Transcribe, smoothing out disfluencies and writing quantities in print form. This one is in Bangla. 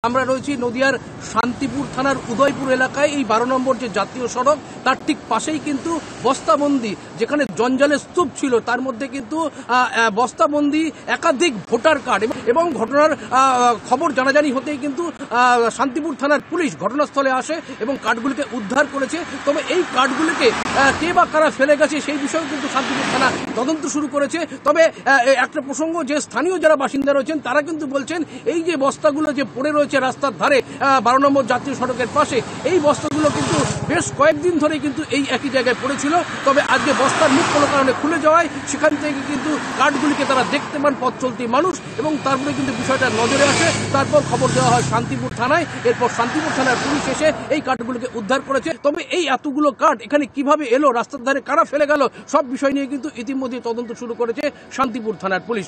আমরা রয়েছি নদিয়ার শান্তিপুর থানার উদয়পুর এলাকায়। এই 12 নম্বর যে জাতীয় সড়ক তার ঠিক পাশেই কিন্তু বস্তাবন্দি, যেখানে জঞ্জালের স্তূপ ছিল তার মধ্যে কিন্তু বস্তাবন্দি একাধিক ভোটার কার্ড এবং ঘটনার খবর জানাজানি হতেই কিন্তু শান্তিপুর থানার পুলিশ ঘটনাস্থলে আসে এবং কার্ডগুলিকে উদ্ধার করেছে। তবে এই কার্ডগুলিকে কে বা কারা ফেলে গেছে সেই বিষয়ে কিন্তু শান্তিপুর থানা তদন্ত শুরু করেছে। তবে একটা প্রসঙ্গ, যে স্থানীয় যারা বাসিন্দা রয়েছেন তারা কিন্তু বলছেন এই যে বস্তাগুলো যে পড়ে রয়েছে রাস্তার ধারে 12 নম্বর জাতীয় সড়কের পাশে, এই বস্তাগুলো কিন্তু বেশ কয়েকদিন ধরে কিন্তু এই একই জায়গায় পড়েছিল। তবে আজকে বস্তার মুখ কোনো কারণে খুলে যাওয়ায় সেখান থেকে কিন্তু কার্ডগুলিকে তারা দেখতে পান পথ চলতি মানুষ, এবং তারপরে কিন্তু বিষয়টা নজরে আসে। তারপর খবর দেওয়া হয় শান্তিপুর থানায়। এরপর শান্তিপুর থানার পুলিশ এসে এই কার্ডগুলোকে উদ্ধার করেছে। তবে এই এতগুলো কার্ড এখানে কিভাবে এলো, রাস্তার ধারে কারা ফেলে গেল, সব বিষয় নিয়ে কিন্তু ইতিমধ্যে তদন্ত শুরু করেছে শান্তিপুর থানার পুলিশ।